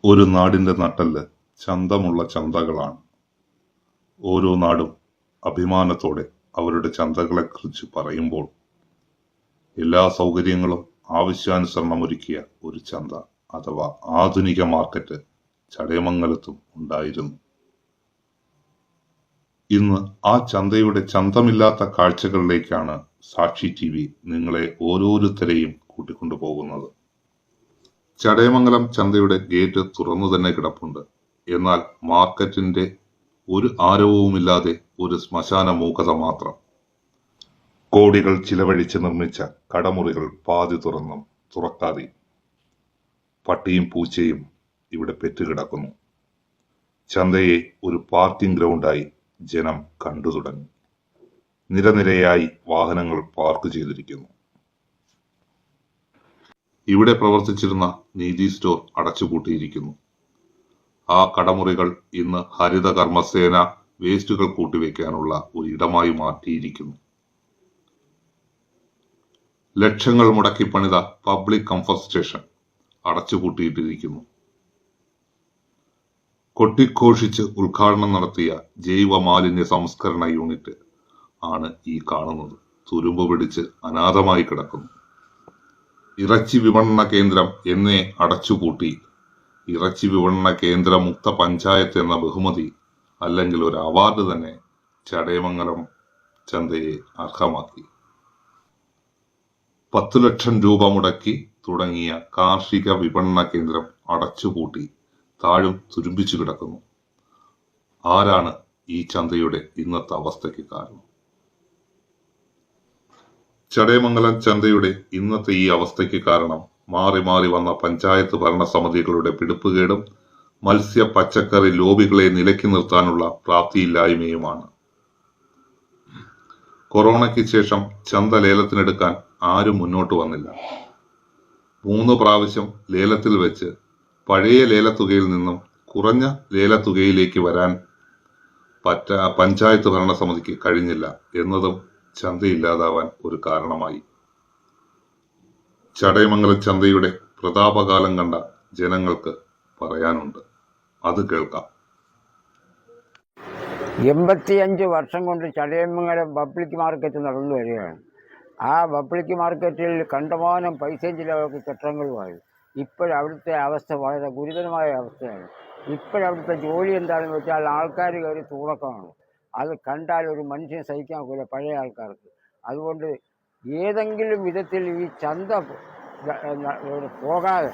ഒരു നാടിന്റെ നട്ടെല്ല് ചന്തമുള്ള ചന്തകളാണ്. ഓരോ നാടും അഭിമാനത്തോടെ അവരുടെ ചന്തകളെക്കുറിച്ച് പറയുമ്പോൾ എല്ലാ സൗകര്യങ്ങളും ആവശ്യാനുസരണം ഒരുക്കിയ ഒരു ചന്ത അഥവാ ആധുനിക മാർക്കറ്റ് ചടയമംഗലത്തും ഉണ്ടായിരുന്നു. ഇന്ന് ആ ചന്തയുടെ ചന്തമില്ലാത്ത കാഴ്ചകളിലേക്കാണ് സാക്ഷി TV നിങ്ങളെ ഓരോരുത്തരെയും കൂട്ടിക്കൊണ്ടുപോകുന്നത്. ചടയമംഗലം ചന്തയുടെ ഗേറ്റ് തുറന്നു തന്നെ കിടപ്പുണ്ട്. എന്നാൽ മാർക്കറ്റിന്റെ ഒരു ആരവവുമില്ലാതെ ഒരു ശ്മശാന മൂകത മാത്രം. കോടികൾ ചിലവഴിച്ച് നിർമ്മിച്ച കടമുറികൾ പാതി തുറന്നും തുറക്കാതെയും പട്ടിയും പൂച്ചയും ഇവിടെ പെറ്റുകിടക്കുന്നു. ചന്തയെ ഒരു പാർക്കിംഗ് ഗ്രൗണ്ടായി ജനം കണ്ടു തുടങ്ങി. നിരനിരയായി വാഹനങ്ങൾ പാർക്ക് ചെയ്തിരിക്കുന്നു. ഇവിടെ പ്രവർത്തിച്ചിരുന്ന നീതി സ്റ്റോർ അടച്ചുപൂട്ടിയിരിക്കുന്നു. ആ കടമുറികൾ ഇന്ന് ഹരിത കർമ്മസേന വേസ്റ്റുകൾ കൂട്ടിവെക്കാനുള്ള ഒരു ഇടമായി മാറ്റിയിരിക്കുന്നു. ലക്ഷങ്ങൾ മുടക്കി പണിത പബ്ലിക് കംഫർട്ട് സ്റ്റേഷൻ അടച്ചുപൂട്ടിയിട്ടിരിക്കുന്നു. കൊട്ടിഘോഷിച്ച് ഉദ്ഘാടനം നടത്തിയ ജൈവ മാലിന്യ സംസ്കരണ യൂണിറ്റ് ആണ് ഈ കാണുന്നത്. തുരുമ്പ് പിടിച്ച് അനാഥമായി കിടക്കുന്നു. ഇറച്ചി വിപണന കേന്ദ്രം എന്നേ അടച്ചുപൂട്ടി ഇറച്ചി വിപണന കേന്ദ്ര മുക്ത പഞ്ചായത്ത് എന്ന ബഹുമതി അല്ലെങ്കിൽ ഒരു അവാർഡ് തന്നെ ചടയമംഗലം ചന്തയെ അർഹമാക്കി. 10 ലക്ഷം രൂപ മുടക്കി തുടങ്ങിയ കാർഷിക വിപണന കേന്ദ്രം അടച്ചുപൂട്ടി താഴും തുരുമ്പിച്ചു കിടക്കുന്നു. ആരാണ് ഈ ചന്തയുടെ ഇന്നത്തെ അവസ്ഥയ്ക്ക് കാരണം? ചടയമംഗലം ചന്തയുടെ ഇന്നത്തെ ഈ അവസ്ഥയ്ക്ക് കാരണം മാറി മാറി വന്ന പഞ്ചായത്ത് ഭരണസമിതികളുടെ പിടിപ്പുകേടും മത്സ്യ പച്ചക്കറി ലോബികളെ നിലയ്ക്ക് നിർത്താനുള്ള പ്രാപ്തിയില്ലായ്മയുമാണ്. കൊറോണയ്ക്ക് ശേഷം ചന്ത ലേലത്തിനെടുക്കാൻ ആരും മുന്നോട്ട് വന്നില്ല. 3 പ്രാവശ്യം ലേലത്തിൽ വെച്ച് പഴയ ലേലത്തുകയിൽ നിന്നും കുറഞ്ഞ ലേലത്തുകയിലേക്ക് വരാൻ പഞ്ചായത്ത് ഭരണസമിതിക്ക് കഴിഞ്ഞില്ല എന്നതും ചന്തയില്ലാതാവാൻ ഒരു കാരണമായി. ചടയമംഗലം ചന്തയുടെ പ്രതാപകാലം കണ്ട ജനങ്ങൾക്ക് പറയാനുണ്ട്, അത് കേൾക്കാം. 85 വർഷം കൊണ്ട് ചടയമംഗലം പബ്ലിക് മാർക്കറ്റ് നടന്നു വരികയാണ്. ആ പബ്ലിക് മാർക്കറ്റിൽ കണ്ടമാനം പൈസയും ചിലവർക്ക് കെട്ടിടങ്ങളുമായി. ഇപ്പോഴവിടുത്തെ അവസ്ഥ വളരെ ഗുരുതരമായ അവസ്ഥയാണ്. ഇപ്പോഴവിടുത്തെ ജോലി എന്താണെന്ന് വെച്ചാൽ ആൾക്കാർ കയറി തൂറക്കമാണ്. അത് കണ്ടാൽ ഒരു മനുഷ്യനെ സഹിക്കാൻ ഒക്കില്ല പഴയ ആൾക്കാർക്ക്. അതുകൊണ്ട് ഏതെങ്കിലും വിധത്തിൽ ഈ ചന്ത പോകാതെ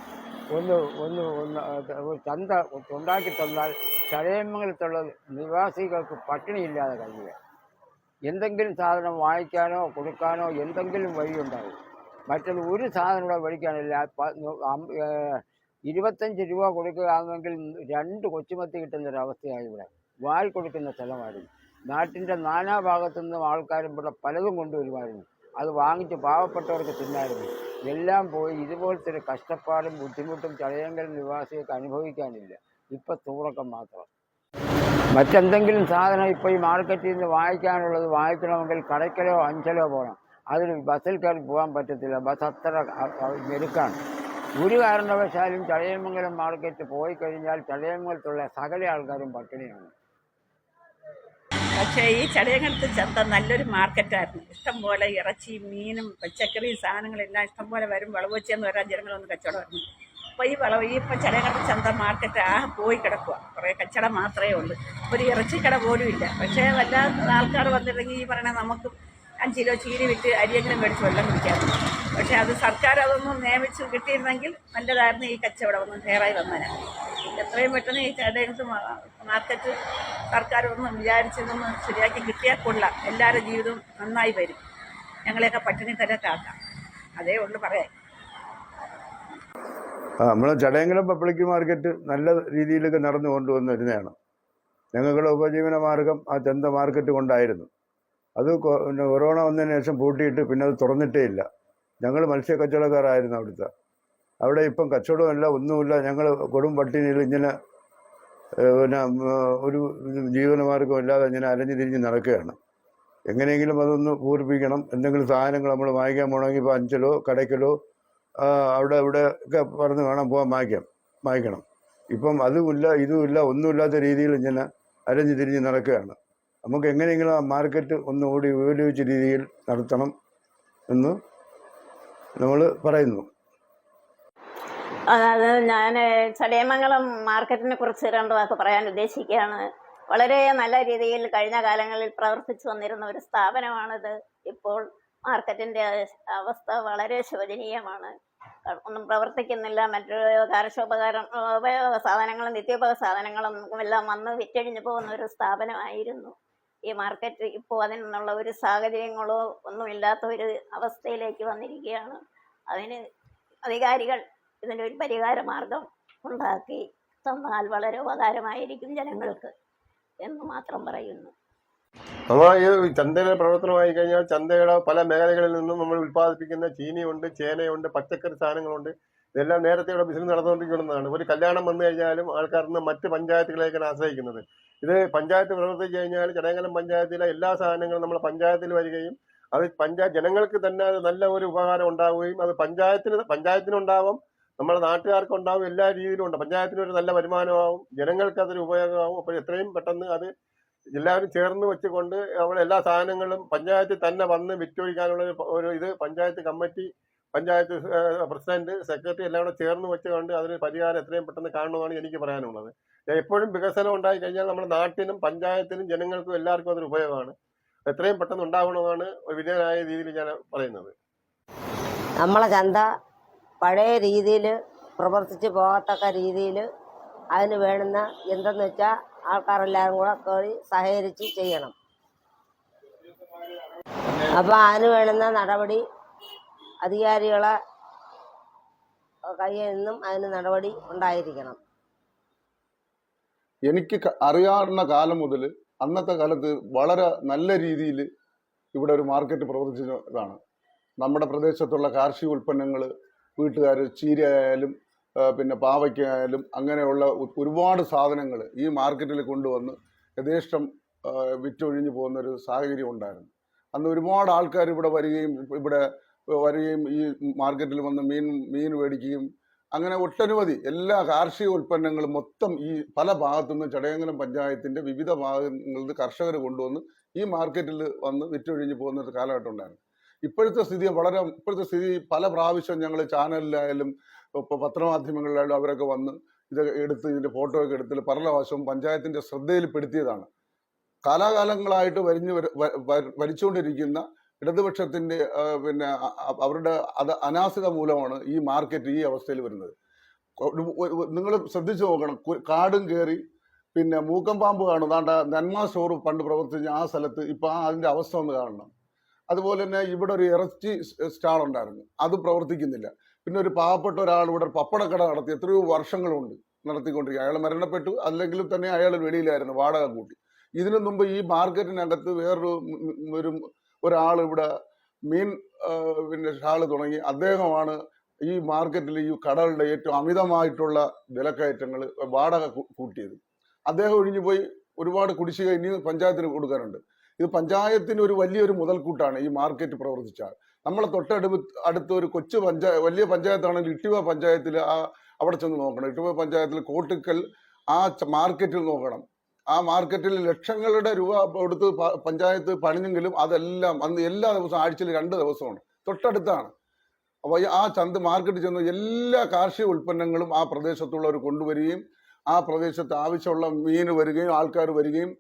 ഒരു ചന്ത ഉണ്ടാക്കി തന്നാൽ ചടയമംഗലത്തുള്ള നിവാസികൾക്ക് പട്ടിണിയില്ലാതെ കഴിയുക. എന്തെങ്കിലും സാധനം വാങ്ങിക്കാനോ കൊടുക്കാനോ എന്തെങ്കിലും വഴിയുണ്ടാവും. മറ്റുള്ള ഒരു സാധനം കൂടെ മേടിക്കാനില്ല. 25 രൂപ കൊടുക്കുകയാണെങ്കിൽ 2 കൊച്ചുമത്തി കിട്ടുന്നൊരവസ്ഥയാണ് ഇവിടെ. വാൽ കൊടുക്കുന്ന സ്ഥലമായിരുന്നു. നാട്ടിൻ്റെ നാനാഭാഗത്തു നിന്നും ആൾക്കാരും ഇവിടെ പലതും കൊണ്ടുവരുമായിരുന്നു. അത് വാങ്ങിച്ച് പാവപ്പെട്ടവർക്ക് തിന്നായിരുന്നു. എല്ലാം പോയി. ഇതുപോലത്തെ ഒരു കഷ്ടപ്പാടും ബുദ്ധിമുട്ടും ചടയമംഗലം നിവാസികൾക്ക് അനുഭവിക്കാനില്ല. ഇപ്പം തൂറക്കം മാത്രം. മറ്റെന്തെങ്കിലും സാധനം ഇപ്പോൾ ഈ മാർക്കറ്റിൽ നിന്ന് വാങ്ങിക്കാനുള്ളത് വാങ്ങിക്കണമെങ്കിൽ കടയ്ക്കലോ അഞ്ചലോ പോകണം. അതിന് ബസ്സിൽ കയറി പോകാൻ പറ്റത്തില്ല. ബസ് അത്ര ഞെരുക്കാണ്. ഒരു കാരണവശാലും ചടയമംഗലം മാർക്കറ്റ് പോയി കഴിഞ്ഞാൽ ചടയമംഗലത്തുള്ള സകല ആൾക്കാരും പട്ടിണിയാണ്. പക്ഷേ ഈ ചടയമംഗലത്ത് ചന്ത നല്ലൊരു മാർക്കറ്റായിരുന്നു. ഇഷ്ടംപോലെ ഇറച്ചിയും മീനും പച്ചക്കറിയും സാധനങ്ങളെല്ലാം ഇഷ്ടംപോലെ വരും. വളവ് വെച്ചെന്ന് വരാൻ ജനങ്ങളൊന്ന് കച്ചവടമായിരുന്നു. അപ്പോൾ ഇപ്പം ചടയമംഗലത്ത് ചന്ത മാർക്കറ്റ് പോയി കിടക്കുക. കുറേ കച്ചവടം മാത്രമേ ഉള്ളൂ. ഒരു ഇറച്ചിക്കട പോലും ഇല്ല. പക്ഷേ വല്ല ആൾക്കാർ വന്നിട്ടുണ്ടെങ്കിൽ ഈ പറയണ നമുക്ക് 5 കിലോ ചീനി വിറ്റ് അരിയെങ്കിലും മേടിച്ച് വെള്ളം കുടിക്കാറുണ്ട്. പക്ഷേ അത് സർക്കാർ അതൊന്നും നിയമിച്ച് കിട്ടിയിരുന്നെങ്കിൽ നല്ലതായിരുന്നു. ഈ കച്ചവടം ഒന്ന് ഫെയറായി വന്നേനെ. എത്രയും പെട്ടെന്ന് ഈ ചടയമംഗലത്ത് മാർക്കറ്റ് സർക്കാർ ഒന്നും വിചാരിച്ചതൊന്ന് ശരിയാക്കി കിട്ടിയാൽ കൊള്ളാം. എല്ലാവരുടെ ജീവിതവും നന്നായി വരും. ഞങ്ങളെയൊക്കെ പട്ടിണി തിരക്കാക്കാം. അതേ ഉള്ളു പറയാൻ. നമ്മളെ ചടയമംഗലം പബ്ലിക് മാർക്കറ്റ് നല്ല രീതിയിലൊക്കെ നടന്നു കൊണ്ടുവന്നിരുന്നതാണ്. ഞങ്ങളുടെ ഉപജീവന മാർഗം ആ ചന്ത മാർക്കറ്റ് കൊണ്ടായിരുന്നു. അത് കൊറോണ വന്നതിന് ശേഷം പൂട്ടിയിട്ട് പിന്നെ അത് തുറന്നിട്ടേ ഇല്ല. ഞങ്ങൾ മത്സ്യ കച്ചവടക്കാരായിരുന്നു അവിടുത്തെ. അവിടെ ഇപ്പം കച്ചവടമല്ല, ഒന്നുമില്ല. ഞങ്ങൾ കൊടും പട്ടിണിയിൽ ഇങ്ങനെ ഒരു ജീവനമാർഗം ഇല്ലാതെ ഇങ്ങനെ അലഞ്ഞു തിരിഞ്ഞ് നടക്കുകയാണ്. എങ്ങനെയെങ്കിലും അതൊന്ന് പൂരിപ്പിക്കണം. എന്തെങ്കിലും സാധനങ്ങൾ നമ്മൾ വാങ്ങിക്കാൻ പോകണമെങ്കിൽ ഇപ്പോൾ അഞ്ചലോ കടയ്ക്കലോ അവിടെ ഇവിടെ ഒക്കെ പറഞ്ഞ് വേണം പോകാൻ വാങ്ങിക്കണം. ഇപ്പം അതുമില്ല ഇതുമില്ല ഒന്നുമില്ലാത്ത രീതിയിൽ ഇങ്ങനെ അരഞ്ഞു തിരിഞ്ഞ് നടക്കുകയാണ്. നമുക്ക് എങ്ങനെയെങ്കിലും ആ മാർക്കറ്റ് ഒന്നുകൂടി വിപുലീകരിച്ച രീതിയിൽ നടത്തണം എന്ന് നമ്മൾ പറയുന്നു. അത് ഞാൻ ചടയമംഗലം മാർക്കറ്റിനെ കുറിച്ച് 2 വാക്ക് പറയാൻ ഉദ്ദേശിക്കുകയാണ്. വളരെ നല്ല രീതിയിൽ കഴിഞ്ഞ കാലങ്ങളിൽ പ്രവർത്തിച്ചു വന്നിരുന്ന ഒരു സ്ഥാപനമാണിത്. ഇപ്പോൾ മാർക്കറ്റിൻ്റെ അവസ്ഥ വളരെ ശോചനീയമാണ്. ഒന്നും പ്രവർത്തിക്കുന്നില്ല. മറ്റൊരു ഉപയോഗ സാധനങ്ങളും നിത്യോപയോഗ സാധനങ്ങളും എല്ലാം വന്ന് വിറ്റഴിഞ്ഞു പോകുന്ന ഒരു സ്ഥാപനമായിരുന്നു ഈ മാർക്കറ്റ്. ഇപ്പോൾ അതിൽ നിന്നുള്ള ഒരു സാഹചര്യങ്ങളോ ഒന്നുമില്ലാത്ത ഒരു അവസ്ഥയിലേക്ക് വന്നിരിക്കുകയാണ്. അതിന് അധികാരികൾ ഇതിൻ്റെ ഒരു പരിഹാര മാർഗം ഉണ്ടാക്കി തന്നാൽ വളരെ ഉപകാരമായിരിക്കും ജനങ്ങൾക്ക് എന്ന് മാത്രം പറയുന്നു. നമ്മൾ ഈ ചന്തയുടെ പ്രവർത്തനമായി കഴിഞ്ഞാൽ ചന്തയുടെ പല മേഖലകളിൽ നിന്നും നമ്മൾ ഉൽപ്പാദിപ്പിക്കുന്ന ചീനിയുണ്ട്, ചേനയുണ്ട്, പച്ചക്കറി സാധനങ്ങളുണ്ട്. ഇതെല്ലാം നേരത്തെ ഇവിടെ ബിസിനസ് നടന്നുകൊണ്ടിരിക്കുന്നതാണ്. ഒരു കല്യാണം വന്നു കഴിഞ്ഞാലും ആൾക്കാർ നിന്ന് മറ്റ് പഞ്ചായത്തുകളേക്കാണ് ആശ്രയിക്കുന്നത്. ഇത് പഞ്ചായത്ത് പ്രവർത്തിച്ചു കഴിഞ്ഞാൽ ചടയമംഗലം പഞ്ചായത്തിലെ എല്ലാ സാധനങ്ങളും നമ്മുടെ പഞ്ചായത്തിൽ വരികയും അത് ജനങ്ങൾക്ക് തന്നെ അത് നല്ല ഒരു ഉപകാരം ഉണ്ടാവുകയും അത് പഞ്ചായത്തിനുണ്ടാവും, നമ്മുടെ നാട്ടുകാർക്കുണ്ടാവും, എല്ലാ രീതിയിലും ഉണ്ട്. പഞ്ചായത്തിന് ഒരു നല്ല വരുമാനമാവും, ജനങ്ങൾക്ക് അതൊരു ഉപയോഗമാവും. അപ്പോൾ എത്രയും പെട്ടെന്ന് അത് എല്ലാവരും ചേർന്ന് വെച്ചുകൊണ്ട് അവിടെ എല്ലാ സാധനങ്ങളും പഞ്ചായത്തിൽ തന്നെ വന്ന് വിറ്റൊഴിക്കാനുള്ള ഒരു ഇത് panchayat committee, panchayat president, secretary എല്ലാം കൂടെ ചേർന്ന് വെച്ചുകൊണ്ട് അതിന് പരിഹാരം എത്രയും പെട്ടെന്ന് കാണണമെന്നാണ് എനിക്ക് പറയാനുള്ളത്. എപ്പോഴും വികസനം ഉണ്ടായി കഴിഞ്ഞാൽ നമ്മുടെ നാട്ടിനും പഞ്ചായത്തിനും ജനങ്ങൾക്കും എല്ലാവർക്കും അതൊരു ഉപയോഗമാണ്. എത്രയും പെട്ടെന്ന് ഉണ്ടാവണമെന്നാണ് വിജയനായ രീതിയിൽ ഞാൻ പറയുന്നത്. നമ്മളെ ചന്ത പഴയ രീതിയിൽ പ്രവർത്തിച്ച് പോകത്തക്ക രീതിയിൽ അതിന് വേണ്ടുന്ന എന്തെന്ന് വെച്ചാൽ ആൾക്കാരെല്ലാവരും കൂടെ കയറി സഹകരിച്ച് ചെയ്യണം. അപ്പോൾ അതിന് വേണ്ടുന്ന നടപടി അധികാരികളെ കയ്യിൽ നിന്നും അതിന് നടപടി ഉണ്ടായിരിക്കണം. എനിക്ക് അറിയാവുന്ന കാലം മുതൽ അന്നത്തെ കാലത്ത് വളരെ നല്ല രീതിയിൽ ഇവിടെ ഒരു മാർക്കറ്റ് പ്രവർത്തിച്ചതാണ്. നമ്മുടെ പ്രദേശത്തുള്ള കാർഷിക ഉൽപ്പന്നങ്ങൾ വീട്ടുകാർ ചീരയായാലും പിന്നെ പാവയ്ക്കായാലും അങ്ങനെയുള്ള ഒരുപാട് സാധനങ്ങൾ ഈ മാർക്കറ്റിൽ കൊണ്ടുവന്ന് യഥേഷ്ടം വിറ്റൊഴിഞ്ഞു പോകുന്നൊരു സാഹചര്യം ഉണ്ടായിരുന്നു. അന്ന് ഒരുപാട് ആൾക്കാർ ഇവിടെ വരികയും ഈ മാർക്കറ്റിൽ വന്ന് മീൻ മേടിക്കുകയും അങ്ങനെ ഒട്ടനവധി എല്ലാ കാർഷിക ഉൽപ്പന്നങ്ങളും മൊത്തം ഈ പല ഭാഗത്തുനിന്ന് ചടയമംഗലം പഞ്ചായത്തിൻ്റെ വിവിധ ഭാഗങ്ങളിൽ കർഷകർ കൊണ്ടുവന്ന് ഈ മാർക്കറ്റിൽ വന്ന് വിറ്റൊഴിഞ്ഞു പോകുന്ന ഒരു കാലഘട്ടം ഉണ്ടായിരുന്നു. ഇപ്പോഴത്തെ സ്ഥിതി പല പ്രാവശ്യം ഞങ്ങൾ ചാനലിലായാലും ഇപ്പോൾ പത്രമാധ്യമങ്ങളിലായാലും അവരൊക്കെ വന്ന് ഇതിൻ്റെ ഫോട്ടോ ഒക്കെ എടുത്ത് പല പ്രാവശ്യവും പഞ്ചായത്തിൻ്റെ ശ്രദ്ധയിൽപ്പെടുത്തിയതാണ്. കാലാകാലങ്ങളായിട്ട് ഭരിച്ചുകൊണ്ടിരിക്കുന്ന ഇടതുപക്ഷത്തിൻ്റെ പിന്നെ അവരുടെ അനാസ്ഥ മൂലമാണ് ഈ മാർക്കറ്റ് ഈ അവസ്ഥയിൽ വരുന്നത്. നിങ്ങൾ ശ്രദ്ധിച്ചു നോക്കണം, കാടും കയറി പിന്നെ മൂക്കം പാമ്പ് കാണും. നന്മ സ്റ്റോർ പണ്ട് പ്രവർത്തിച്ച ആ സ്ഥലത്ത് ഇപ്പം അതിൻ്റെ അവസ്ഥ ഒന്ന് കാണണം. അതുപോലെ തന്നെ ഇവിടെ ഒരു ഇറച്ചി സ്റ്റാൾ ഉണ്ടായിരുന്നു, അത് പ്രവർത്തിക്കുന്നില്ല. പിന്നെ ഒരു പാവപ്പെട്ട ഒരാൾ ഇവിടെ പപ്പടക്കട നടത്തി എത്രയോ വർഷങ്ങളുണ്ട് നടത്തിക്കൊണ്ടിരിക്കുക. അയാൾ മരണപ്പെട്ടു, അല്ലെങ്കിലും തന്നെ അയാൾ വെളിയിലായിരുന്നു, വാടക കൂട്ടി. ഇതിനു മുമ്പ് ഈ മാർക്കറ്റിനകത്ത് വേറൊരു ഒരാൾ ഇവിടെ മീൻ പിന്നെ ഷാള് തുടങ്ങി. അദ്ദേഹമാണ് ഈ മാർക്കറ്റിൽ ഈ കടകളുടെ ഏറ്റവും അമിതമായിട്ടുള്ള വിലക്കയറ്റങ്ങൾ വാടക കൂട്ടിയത്. അദ്ദേഹം ഒഴിഞ്ഞു പോയി. ഒരുപാട് കുടിശ്ശിക ഇനി പഞ്ചായത്തിന് കൊടുക്കാനുണ്ട്. ഇത് പഞ്ചായത്തിന് ഒരു വലിയൊരു മുതൽക്കൂട്ടാണ് ഈ മാർക്കറ്റ് പ്രവർത്തിച്ചാൽ. നമ്മളെ അടുത്ത ഒരു വലിയ പഞ്ചായത്താണെങ്കിൽ ഇട്ടുവ പഞ്ചായത്തിൽ അവിടെ ചെന്ന് നോക്കണം. ഇട്ടുവ പഞ്ചായത്തിൽ കോട്ടിക്കൽ ആ മാർക്കറ്റിൽ നോക്കണം. ആ മാർക്കറ്റിൽ ലക്ഷങ്ങളുടെ രൂപ കൊടുത്ത് പഞ്ചായത്ത് പണിഞ്ഞെങ്കിലും അതെല്ലാം അന്ന് എല്ലാ ദിവസവും ആഴ്ചയിൽ 2 ദിവസമാണ്, തൊട്ടടുത്താണ്. അപ്പോൾ ആ മാർക്കറ്റിൽ ചെന്ന് എല്ലാ കാർഷിക ഉൽപ്പന്നങ്ങളും ആ പ്രദേശത്തുള്ളവർ കൊണ്ടുവരികയും ആ പ്രദേശത്ത് ആവശ്യമുള്ള മീൻ വരികയും ആൾക്കാർ വരികയും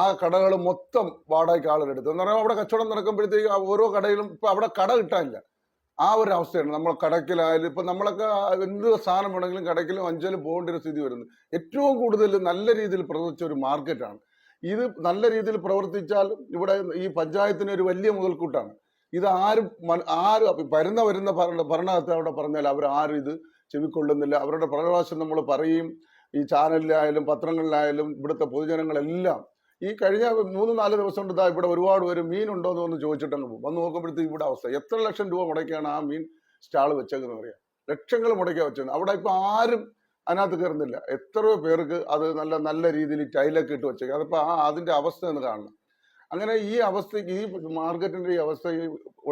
ആ കടകൾ മൊത്തം വാടകയ്ക്ക് ആളുകളെടുത്തു എന്ന് പറഞ്ഞാൽ അവിടെ കച്ചവടം നടക്കുമ്പോഴത്തേക്ക് ഓരോ കടയിലും ഇപ്പം അവിടെ കട കിട്ടാനില്ല. ആ ഒരു അവസ്ഥയാണ്. നമ്മൾ കടക്കിലായാലും ഇപ്പം നമ്മളൊക്കെ എന്ത് സാധനം വേണമെങ്കിലും കടക്കിലും അഞ്ചലും പോകേണ്ട ഒരു സ്ഥിതി വരുന്നത്. ഏറ്റവും കൂടുതൽ നല്ല രീതിയിൽ പ്രവർത്തിച്ച ഒരു മാർക്കറ്റാണ് ഇത്. നല്ല രീതിയിൽ പ്രവർത്തിച്ചാൽ ഇവിടെ ഈ പഞ്ചായത്തിന് ഒരു വലിയ മുതൽക്കൂട്ടാണ് ഇത്. ആരും വരുന്ന ഭരണത്തെ അവിടെ പറഞ്ഞാൽ ആരും ഇത് ചെവിക്കൊള്ളുന്നില്ല. അവരുടെ പ്രകാശം നമ്മൾ പറയും. ഈ ചാനലിലായാലും പത്രങ്ങളിലായാലും ഇവിടുത്തെ പൊതുജനങ്ങളെല്ലാം ഈ കഴിഞ്ഞ 3-4 ദിവസം കൊണ്ട് ഇവിടെ ഒരുപാട് പേര് മീനുണ്ടോ എന്ന് വന്ന് ചോദിച്ചിട്ടങ്ങ് പോകും. വന്ന് നോക്കുമ്പോഴത്തേക്ക് ഇവിടെ അവസ്ഥ എത്ര ലക്ഷം രൂപ മുടക്കിയാണ് ആ മീൻ സ്റ്റാൾ വെച്ചതെന്ന് പറയാം. ലക്ഷങ്ങൾ മുടക്കിയാണ് വെച്ചത്. അവിടെ ഇപ്പം ആരും അതിനകത്ത് കയറുന്നില്ല. എത്രയോ പേർക്ക് അത് നല്ല രീതിയിൽ ടൈലൊക്കെ ഇട്ട് വെച്ചേക്കും. അതിപ്പോൾ അതിൻ്റെ അവസ്ഥ എന്ന് കാണണം. അങ്ങനെ ഈ അവസ്ഥയ്ക്ക് ഈ മാർക്കറ്റിൻ്റെ ഈ അവസ്ഥ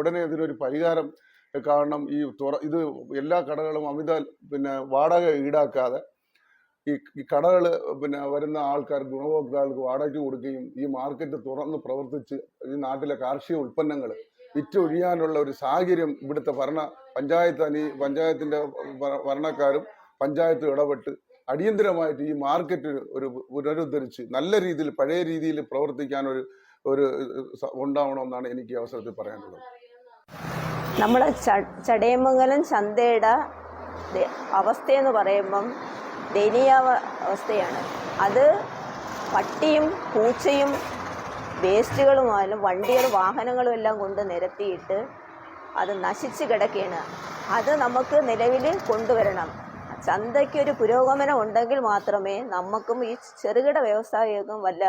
ഉടനെ ഇതിനൊരു പരിഹാരം കാണണം. ഇത് എല്ലാ കടകളും അമിത പിന്നെ വാടക ഈടാക്കാതെ ഈ കടകൾ പിന്നെ വരുന്ന ആൾക്കാർ ഗുണഭോക്താക്കൾക്ക് വാടകയ്ക്ക് കൊടുക്കുകയും ഈ മാർക്കറ്റ് തുറന്ന് പ്രവർത്തിച്ച് ഈ നാട്ടിലെ കാർഷിക ഉൽപ്പന്നങ്ങൾ വിറ്റൊഴിയാനുള്ള ഒരു സാഹചര്യം ഇവിടുത്തെ പഞ്ചായത്തിന്റെ ഭരണക്കാരും പഞ്ചായത്തും ഇടപെട്ട് അടിയന്തരമായിട്ട് ഈ മാർക്കറ്റ് ഒരു പുനരുദ്ധരിച്ച് നല്ല രീതിയിൽ പഴയ രീതിയിൽ പ്രവർത്തിക്കാൻ ഒരു ഉണ്ടാവണമെന്നാണ് എനിക്ക് ഈ അവസരത്തിൽ പറയാനുള്ളത്. നമ്മുടെ ചടയമംഗലം ചന്തയുടെ അവസ്ഥയെന്ന് പറയുമ്പം ദയനീയാവസ്ഥയാണ്. അത് പട്ടിയും പൂച്ചയും വേസ്റ്റുകളുമായാലും വണ്ടികളും വാഹനങ്ങളും എല്ലാം കൊണ്ട് നിരത്തിയിട്ട് അത് നശിച്ച് കിടക്കുകയാണ്. അത് നമുക്ക് നിലവിൽ കൊണ്ടുവരണം. ചന്തയ്ക്കൊരു പുരോഗമനം ഉണ്ടെങ്കിൽ മാത്രമേ നമുക്കും ഈ ചെറുകിട വ്യവസായികൾക്കും വല്ല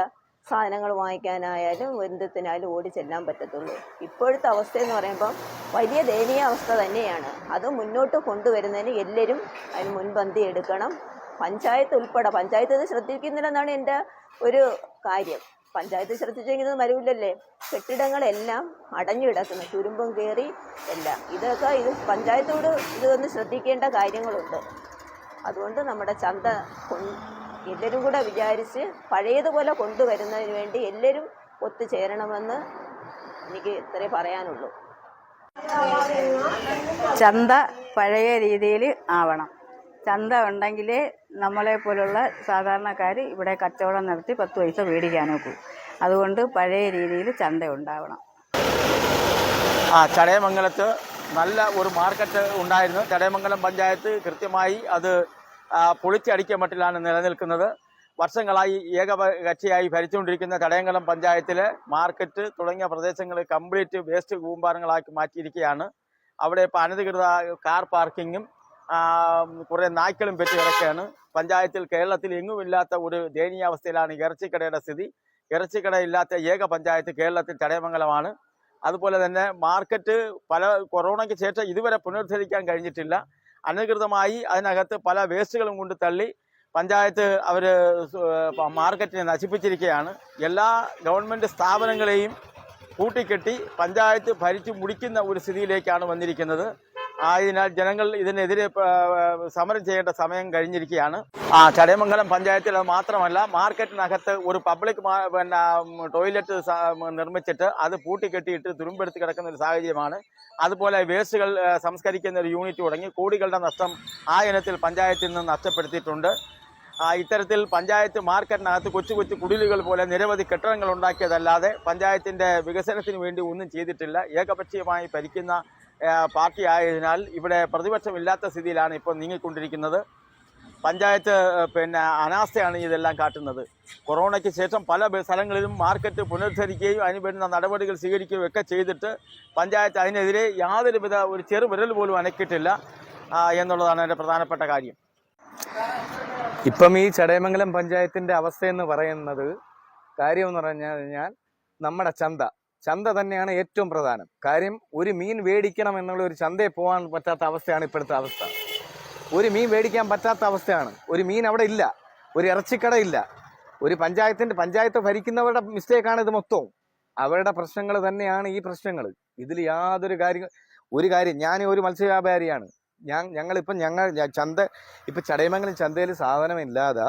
സാധനങ്ങൾ വാങ്ങിക്കാനായാലും എന്തിനായാലും ഓടി ചെല്ലാൻ പറ്റത്തുള്ളൂ. ഇപ്പോഴത്തെ അവസ്ഥയെന്ന് പറയുമ്പം വലിയ ദയനീയ അവസ്ഥ തന്നെയാണ്. അത് മുന്നോട്ട് കൊണ്ടുവരുന്നതിന് എല്ലാവരും അതിന് മുൻപന്തി എടുക്കണം. പഞ്ചായത്ത് ഉൾപ്പെടെ. പഞ്ചായത്ത് ഇത് ശ്രദ്ധിക്കുന്നില്ലെന്നാണ് എൻ്റെ ഒരു കാര്യം. പഞ്ചായത്ത് ശ്രദ്ധിച്ചെങ്കിൽ വരില്ലല്ലേ. കെട്ടിടങ്ങളെല്ലാം അടഞ്ഞു കിടക്കുന്നു, തുരുമ്പും കയറി എല്ലാം. ഇത് പഞ്ചായത്തോട് ഇതൊന്ന് ശ്രദ്ധിക്കേണ്ട കാര്യങ്ങളുണ്ട്. അതുകൊണ്ട് നമ്മുടെ ചന്ത എല്ലാവരും കൂടെ വിചാരിച്ച് പഴയതുപോലെ കൊണ്ടുവരുന്നതിന് വേണ്ടി എല്ലാവരും ഒത്തുചേരണമെന്ന് എനിക്ക് ഇത്രേ പറയാനുള്ളൂ. ചന്ത പഴയ രീതിയിൽ ആവണം. ചന്ത ഉണ്ടെങ്കിൽ നമ്മളെപ്പോലുള്ള സാധാരണക്കാർ ഇവിടെ കച്ചവടം നടത്തി 10 പൈസ മേടിക്കാനൊക്കൂ. അതുകൊണ്ട് പഴയ രീതിയിൽ ചന്ത ഉണ്ടാവണം. ചടയമംഗലത്ത് നല്ല ഒരു മാർക്കറ്റ് ഉണ്ടായിരുന്നു. ചടയമംഗലം പഞ്ചായത്ത് കൃത്യമായി അത് പൊളിച്ചടിക്കാൻ മട്ടിലാണ് നിലനിൽക്കുന്നത്. വർഷങ്ങളായി ഏകകക്ഷിയായി ഭരിച്ചുകൊണ്ടിരിക്കുന്ന ചടയമംഗലം പഞ്ചായത്തിലെ മാർക്കറ്റ് തുടങ്ങിയ പ്രദേശങ്ങൾ കംപ്ലീറ്റ് വേസ്റ്റ് കൂമ്പാരങ്ങളാക്കി മാറ്റിയിരിക്കുകയാണ്. അവിടെ ഇപ്പോൾ അനധികൃത കാർ പാർക്കിങ്ങും കുറേ നായ്ക്കളും പെറ്റ് കിടക്കുകയാണ്. പഞ്ചായത്തിൽ കേരളത്തിൽ എങ്ങുമില്ലാത്ത ഒരു ദയനീയാവസ്ഥയിലാണ് ഇറച്ചിക്കടയുടെ സ്ഥിതി. ഇറച്ചിക്കടയില്ലാത്ത ഏക പഞ്ചായത്ത് കേരളത്തിൽ ചടയമംഗലമാണ്. അതുപോലെ തന്നെ മാർക്കറ്റ് കൊറോണയ്ക്ക് ശേഷം ഇതുവരെ പുനരുദ്ധരിക്കാൻ കഴിഞ്ഞിട്ടില്ല. അനധികൃതമായി അതിനകത്ത് പല വേസ്റ്റുകളും കൊണ്ട് തള്ളി പഞ്ചായത്ത് മാർക്കറ്റിനെ നശിപ്പിച്ചിരിക്കുകയാണ്. എല്ലാ ഗവൺമെൻറ് സ്ഥാപനങ്ങളെയും കൂട്ടിക്കെട്ടി പഞ്ചായത്ത് ഭരിച്ചു മുടിക്കുന്ന ഒരു സ്ഥിതിയിലേക്കാണ് വന്നിരിക്കുന്നത്. ആയതിനാൽ ജനങ്ങൾ ഇതിനെതിരെ സമരം ചെയ്യേണ്ട സമയം കഴിഞ്ഞിരിക്കുകയാണ്. ചടയമംഗലം പഞ്ചായത്തിൽ അത് മാത്രമല്ല, മാർക്കറ്റിനകത്ത് ഒരു പബ്ലിക് ടോയ്ലറ്റ് നിർമ്മിച്ചിട്ട് അത് പൂട്ടിക്കെട്ടിയിട്ട് തുരുമ്പെടുത്ത് കിടക്കുന്ന ഒരു സാഹചര്യമാണ്. അതുപോലെ വേസ്റ്റുകൾ സംസ്കരിക്കുന്ന ഒരു യൂണിറ്റ് തുടങ്ങി കോടികളുടെ നഷ്ടം ആ ഇനത്തിൽ പഞ്ചായത്തിൽ നിന്ന് നഷ്ടപ്പെടുത്തിയിട്ടുണ്ട്. ഇത്തരത്തിൽ പഞ്ചായത്ത് മാർക്കറ്റിനകത്ത് കൊച്ചു കൊച്ചു കുടിലുകൾ പോലെ നിരവധി കെട്ടിടങ്ങൾ ഉണ്ടാക്കിയതല്ലാതെ പഞ്ചായത്തിൻ്റെ വികസനത്തിന് വേണ്ടി ഒന്നും ചെയ്തിട്ടില്ല. ഏകപക്ഷീയമായി ഭരിക്കുന്ന പാർട്ടി ആയതിനാൽ ഇവിടെ പ്രതിപക്ഷമില്ലാത്ത സ്ഥിതിയിലാണ് ഇപ്പോൾ നീങ്ങിക്കൊണ്ടിരിക്കുന്നത്. പഞ്ചായത്ത് അനാസ്ഥയാണ് ഇതെല്ലാം കാട്ടുന്നത്. കൊറോണയ്ക്ക് ശേഷം പല സ്ഥലങ്ങളിലും മാർക്കറ്റ് പുനരുദ്ധരിക്കുകയും അതിന് വേണ്ടുന്ന നടപടികൾ സ്വീകരിക്കുകയും ഒക്കെ ചെയ്തിട്ട് പഞ്ചായത്ത് അതിനെതിരെ യാതൊരുവിധ ഒരു ചെറുവിരൽ പോലും അനക്കിയിട്ടില്ല എന്നുള്ളതാണ് എൻ്റെ പ്രധാനപ്പെട്ട കാര്യം. ഇപ്പം ഈ ചടയമംഗലം പഞ്ചായത്തിൻ്റെ അവസ്ഥയെന്ന് പറയുന്നത് കാര്യമെന്ന് പറഞ്ഞു കഴിഞ്ഞാൽ നമ്മുടെ ചന്ത തന്നെയാണ് ഏറ്റവും പ്രധാനം. കാര്യം ഒരു മീൻ മേടിക്കണം എന്നുള്ള ഒരു ചന്തയിൽ പോകാൻ പറ്റാത്ത അവസ്ഥയാണ് ഇപ്പോഴത്തെ അവസ്ഥ. ഒരു മീൻ മേടിക്കാൻ പറ്റാത്ത അവസ്ഥയാണ്. ഒരു മീൻ അവിടെ ഇല്ല, ഒരു ഇറച്ചിക്കട ഇല്ല. ഒരു പഞ്ചായത്ത് ഭരിക്കുന്നവരുടെ മിസ്റ്റേക്കാണ് ഇത് മൊത്തവും. അവരുടെ പ്രശ്നങ്ങൾ തന്നെയാണ് ഈ പ്രശ്നങ്ങൾ. ഇതിൽ യാതൊരു കാര്യം ഞാൻ ഒരു മത്സ്യവ്യാപാരിയാണ്. ഇപ്പം ചടയമംഗലം ചന്തയിൽ സാധനമില്ലാതെ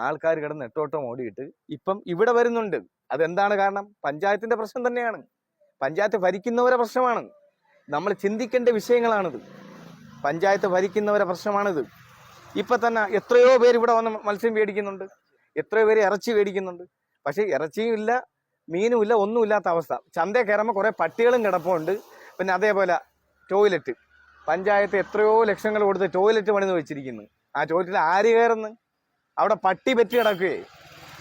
ആൾക്കാർ കിടന്ന് നെട്ടോട്ടം ഓടിയിട്ട് ഇപ്പം ഇവിടെ വരുന്നുണ്ട്. അതെന്താണ് കാരണം? പഞ്ചായത്തിന്റെ പ്രശ്നം തന്നെയാണ്. പഞ്ചായത്ത് ഭരിക്കുന്നവരെ പ്രശ്നമാണ്. നമ്മൾ ചിന്തിക്കേണ്ട വിഷയങ്ങളാണിത്. പഞ്ചായത്ത് ഭരിക്കുന്നവരെ പ്രശ്നമാണിത്. ഇപ്പം തന്നെ എത്രയോ പേര് ഇവിടെ വന്ന് മത്സ്യം മേടിക്കുന്നുണ്ട്, എത്രയോ പേര് ഇറച്ചി മേടിക്കുന്നുണ്ട്. പക്ഷേ ഇറച്ചിയും ഇല്ല, മീനും ഇല്ല, ഒന്നുമില്ലാത്ത അവസ്ഥ. ചന്തയിൽ കയറുമ്പോൾ കുറേ പട്ടികളും കിടപ്പുണ്ട്. പിന്നെ അതേപോലെ ടോയ്ലറ്റ് പഞ്ചായത്ത് എത്രയോ ലക്ഷങ്ങൾ കൊടുത്ത് ടോയ്ലറ്റ് പണിത് വെച്ചിരിക്കുന്നു. ആ ടോയ്ലറ്റിൽ ആര് കയറുന്നു? അവിടെ പട്ടി പെറ്റി കിടക്കുകയെ.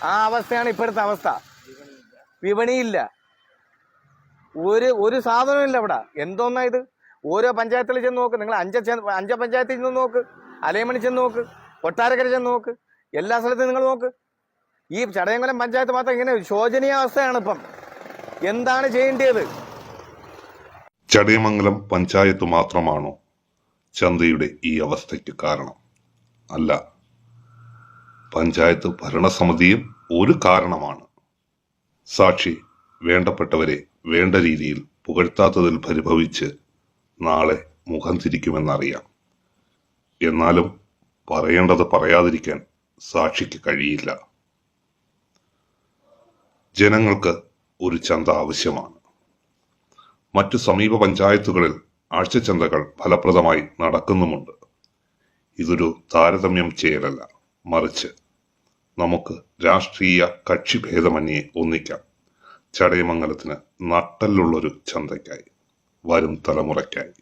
ആ അവസ്ഥയാണ് ഇപ്പോഴത്തെ അവസ്ഥ. വിപണിയില്ല, ഒരു സാധനമില്ല ഇവിടെ. എന്തോന്നാ ഇത്? ഓരോ പഞ്ചായത്തിൽ ചെന്ന് നോക്ക്. നിങ്ങൾ അഞ്ച പഞ്ചായത്തിൽ ചെന്ന് നോക്ക്, അലയമണി ചെന്ന് നോക്ക്, കൊട്ടാരക്കര ചെന്ന് നോക്ക്, എല്ലാ സ്ഥലത്തും നിങ്ങൾ നോക്ക്. ഈ ചടയമംഗലം പഞ്ചായത്ത് മാത്രം ഇങ്ങനെ ശോചനീയ അവസ്ഥയാണ്. ഇപ്പം എന്താണ് ചെയ്യേണ്ടത്? ചടയമംഗലം പഞ്ചായത്ത് മാത്രമാണോ ചന്തയുടെ ഈ അവസ്ഥയ്ക്ക് കാരണം? അല്ല, പഞ്ചായത്ത് ഭരണസമിതിയും ഒരു കാരണമാണ്. സാക്ഷി വേണ്ടപ്പെട്ടവരെ വേണ്ട രീതിയിൽ പുകഴ്ത്താത്തതിൽ പരിഭവിച്ച് നാളെ മുഖം തിരിക്കുമെന്നറിയാം. എന്നാലും പറയേണ്ടത് പറയാതിരിക്കാൻ സാക്ഷിക്ക് കഴിയില്ല. ജനങ്ങൾക്ക് ഒരു ചന്ത ആവശ്യമാണ്. മറ്റു സമീപ പഞ്ചായത്തുകളിൽ ആഴ്ചച്ചന്തകൾ ഫലപ്രദമായി നടക്കുന്നുമുണ്ട്. ഇതൊരു താരതമ്യം ചെയ്യലല്ല, മറിച്ച് നമുക്ക് രാഷ്ട്രീയ കക്ഷിഭേദമന്യേ ഒന്നിക്കാം ചടയമംഗലത്തിന് നട്ടെല്ലുള്ളൊരു ചന്തയ്ക്കായി, വരും തലമുറയ്ക്കായി.